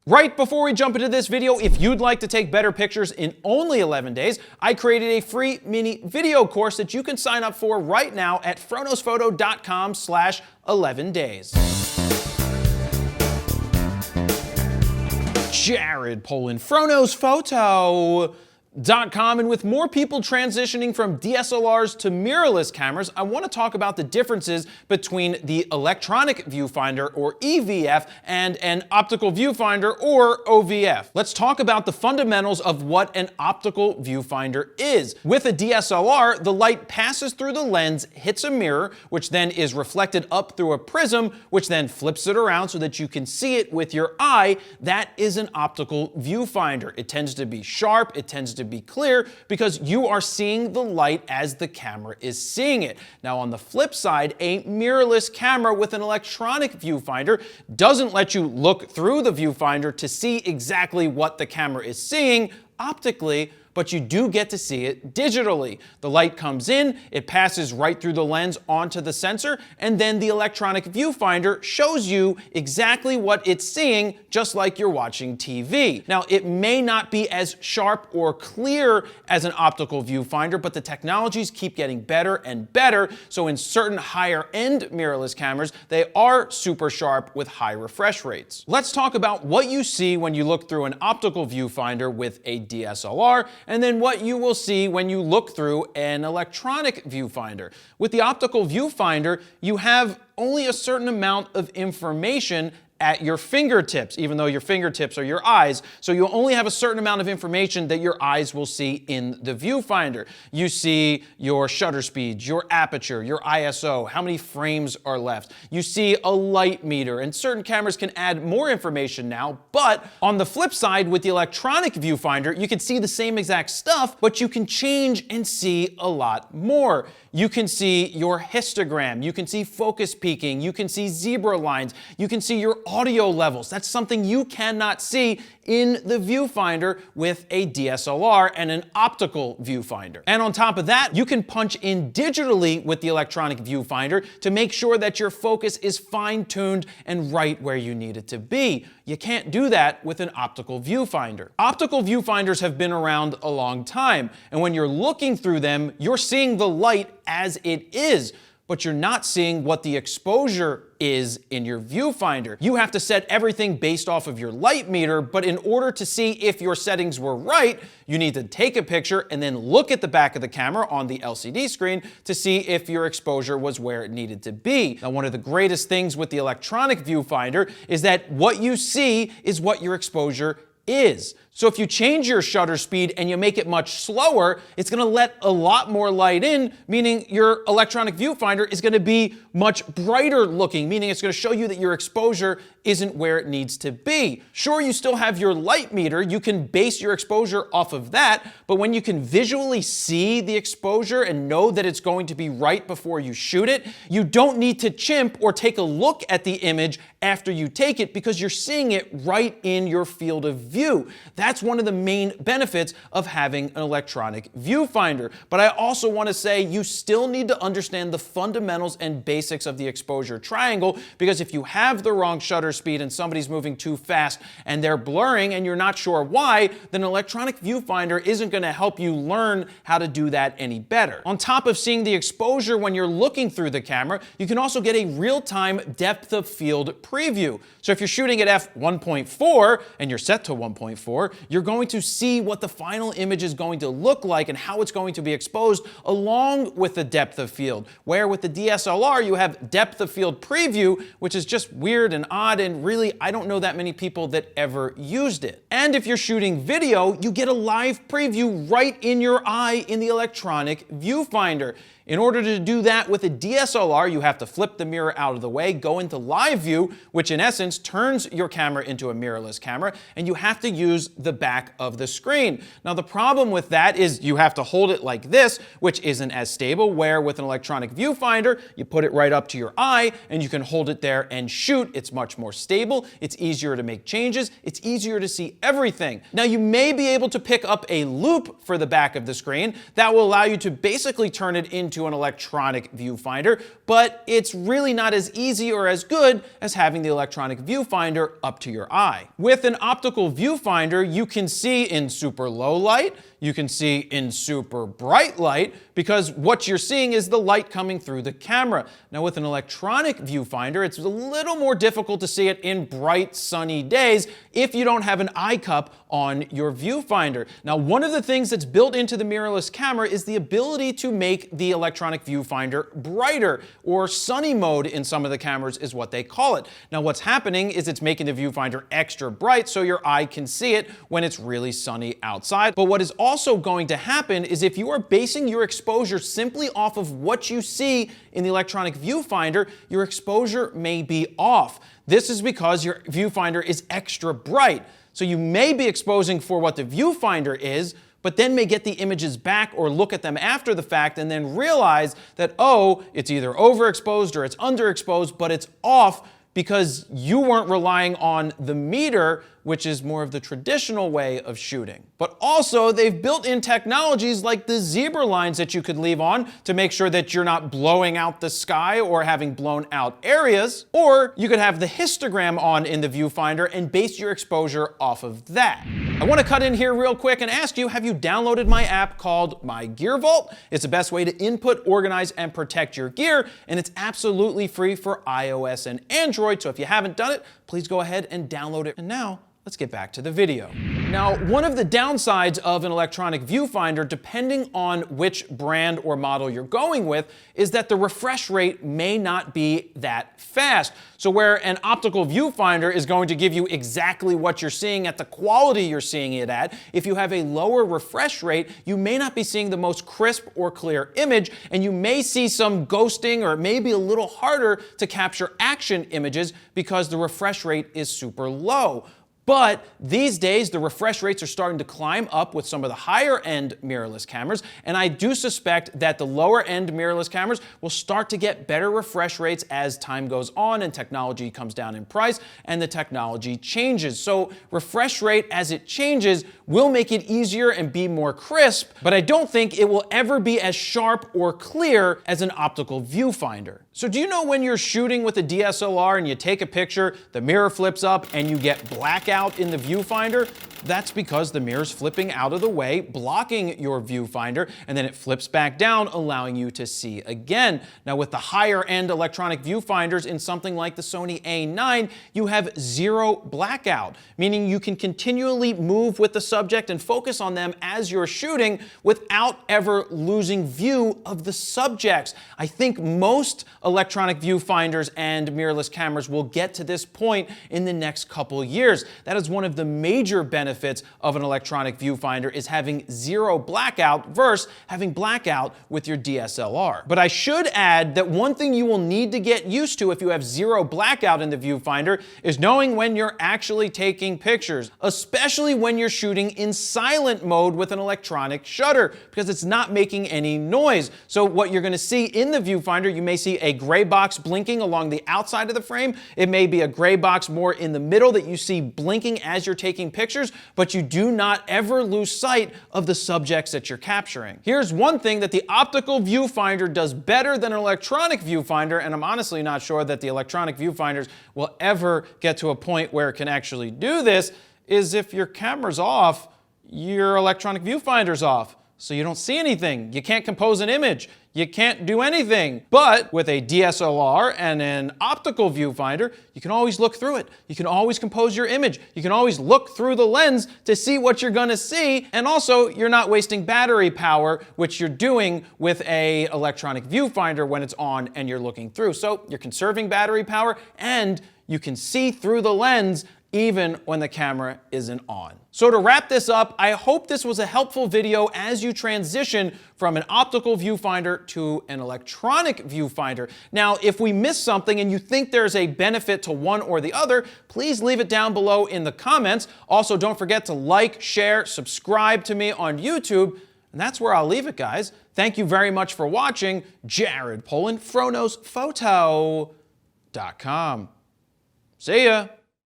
Right before we jump into this video, if you'd like to take better pictures in only 11 days, I created a free mini video course that you can sign up for right now at FroKnowsPhoto.com/11 days. Jared Polin, FroKnowsPhoto.com, and with more people transitioning from DSLRs to mirrorless cameras, I want to talk about the differences between the Electronic Viewfinder, or EVF, and an Optical Viewfinder, or OVF. Let's talk about the fundamentals of what an Optical Viewfinder is. With a DSLR, the light passes through the lens, hits a mirror, which then is reflected up through a prism, which then flips it around so that you can see it with your eye. That is an Optical Viewfinder. It tends to be sharp, it tends to be clear, because you are seeing the light as the camera is seeing it. Now on the flip side, a mirrorless camera with an electronic viewfinder doesn't let you look through the viewfinder to see exactly what the camera is seeing optically, but you do get to see it digitally. The light comes in, it passes right through the lens onto the sensor, and then the electronic viewfinder shows you exactly what it's seeing, just like you're watching TV. Now, it may not be as sharp or clear as an optical viewfinder, but the technologies keep getting better and better, so in certain higher-end mirrorless cameras, they are super sharp with high refresh rates. Let's talk about what you see when you look through an optical viewfinder with a DSLR, and then what you will see when you look through an electronic viewfinder. With the optical viewfinder, you have only a certain amount of information at your fingertips, even though your fingertips are your eyes. So you only have a certain amount of information that your eyes will see in the viewfinder. You see your shutter speeds, your aperture, your ISO, how many frames are left. You see a light meter, and certain cameras can add more information now. But on the flip side, with the electronic viewfinder, you can see the same exact stuff, but you can change and see a lot more. You can see your histogram, you can see focus peaking, you can see zebra lines, you can see your audio levels. That's something you cannot see in the viewfinder with a DSLR and an optical viewfinder. And on top of that, you can punch in digitally with the electronic viewfinder to make sure that your focus is fine-tuned and right where you need it to be. You can't do that with an optical viewfinder. Optical viewfinders have been around a long time, and when you're looking through them, you're seeing the light as it is, but you're not seeing what the exposure is in your viewfinder. You have to set everything based off of your light meter, but in order to see if your settings were right, you need to take a picture and then look at the back of the camera on the LCD screen to see if your exposure was where it needed to be. Now, one of the greatest things with the electronic viewfinder is that what you see is what your exposure is. So if you change your shutter speed and you make it much slower, it's going to let a lot more light in, meaning your electronic viewfinder is going to be much brighter looking, meaning it's going to show you that your exposure isn't where it needs to be. Sure, you still have your light meter, you can base your exposure off of that, but when you can visually see the exposure and know that it's going to be right before you shoot it, you don't need to chimp or take a look at the image after you take it because you're seeing it right in your field of view. That's one of the main benefits of having an electronic viewfinder. But I also want to say you still need to understand the fundamentals and basics of the exposure triangle, because if you have the wrong shutter speed and somebody's moving too fast and they're blurring and you're not sure why, then an electronic viewfinder isn't going to help you learn how to do that any better. On top of seeing the exposure when you're looking through the camera, you can also get a real-time depth of field preview. So if you're shooting at f1.4 and you're set to 1.4, you're going to see what the final image is going to look like and how it's going to be exposed along with the depth of field. Where with the DSLR, you have depth of field preview, which is just weird and odd, and really, I don't know that many people that ever used it. And if you're shooting video, you get a live preview right in your eye in the electronic viewfinder. In order to do that with a DSLR, you have to flip the mirror out of the way, go into live view, which in essence turns your camera into a mirrorless camera, and you have to use the back of the screen. Now, the problem with that is you have to hold it like this, which isn't as stable, where with an electronic viewfinder, you put it right up to your eye and you can hold it there and shoot. It's much more stable, it's easier to make changes, it's easier to see everything. Now, you may be able to pick up a loop for the back of the screen that will allow you to basically turn it into into an electronic viewfinder, but it's really not as easy or as good as having the electronic viewfinder up to your eye. With an optical viewfinder, you can see in super low light, you can see in super bright light, because what you're seeing is the light coming through the camera. Now with an electronic viewfinder, it's a little more difficult to see it in bright sunny days if you don't have an eye cup on your viewfinder. Now one of the things that's built into the mirrorless camera is the ability to make the electronic viewfinder brighter, or sunny mode in some of the cameras is what they call it. Now what's happening is it's making the viewfinder extra bright so your eye can see it when it's really sunny outside. But what is also going to happen is if you are basing your exposure simply off of what you see in the electronic viewfinder, your exposure may be off. This is because your viewfinder is extra bright. So you may be exposing for what the viewfinder is, but then may get the images back or look at them after the fact and then realize that, oh, it's either overexposed or it's underexposed, but it's off because you weren't relying on the meter, which is more of the traditional way of shooting. But also, they've built in technologies like the zebra lines that you could leave on to make sure that you're not blowing out the sky or having blown out areas. Or you could have the histogram on in the viewfinder and base your exposure off of that. I want to cut in here real quick and ask you, have you downloaded my app called My Gear Vault? It's the best way to input, organize, and protect your gear, and it's absolutely free for iOS and Android. So if you haven't done it, please go ahead and download it. And now, let's get back to the video. Now, one of the downsides of an electronic viewfinder, depending on which brand or model you're going with, is that the refresh rate may not be that fast. So where an optical viewfinder is going to give you exactly what you're seeing at the quality you're seeing it at, if you have a lower refresh rate, you may not be seeing the most crisp or clear image, and you may see some ghosting, or it may be a little harder to capture action images because the refresh rate is super low. But these days, the refresh rates are starting to climb up with some of the higher end mirrorless cameras, and I do suspect that the lower end mirrorless cameras will start to get better refresh rates as time goes on and technology comes down in price and the technology changes. So refresh rate as it changes will make it easier and be more crisp, but I don't think it will ever be as sharp or clear as an optical viewfinder. So do you know when you're shooting with a DSLR and you take a picture, the mirror flips up and you get blackout in the viewfinder? That's because the mirror's flipping out of the way, blocking your viewfinder, and then it flips back down, allowing you to see again. Now with the higher end electronic viewfinders in something like the Sony A9, you have zero blackout, meaning you can continually move with the subject and focus on them as you're shooting without ever losing view of the subjects. I think most electronic viewfinders and mirrorless cameras will get to this point in the next couple years. That is one of the major benefits of an electronic viewfinder, is having zero blackout versus having blackout with your DSLR. But I should add that one thing you will need to get used to if you have zero blackout in the viewfinder is knowing when you're actually taking pictures, especially when you're shooting in silent mode with an electronic shutter, because it's not making any noise. So what you're going to see in the viewfinder, you may see a gray box blinking along the outside of the frame. It may be a gray box more in the middle that you see blinking as you're taking pictures, but you do not ever lose sight of the subjects that you're capturing. Here's one thing that the optical viewfinder does better than an electronic viewfinder, and I'm honestly not sure that the electronic viewfinders will ever get to a point where it can actually do this, is if your camera's off, your electronic viewfinder's off. So you don't see anything. You can't compose an image. You can't do anything. But with a DSLR and an optical viewfinder, you can always look through it. You can always compose your image. You can always look through the lens to see what you're gonna see. And also, you're not wasting battery power, which you're doing with a electronic viewfinder when it's on and you're looking through. So you're conserving battery power and you can see through the lens even when the camera isn't on. So to wrap this up, I hope this was a helpful video as you transition from an optical viewfinder to an electronic viewfinder. Now, if we missed something and you think there's a benefit to one or the other, please leave it down below in the comments. Also, don't forget to like, share, subscribe to me on YouTube. And that's where I'll leave it, guys. Thank you very much for watching. Jared Polin, FroKnowsPhoto.com. See ya.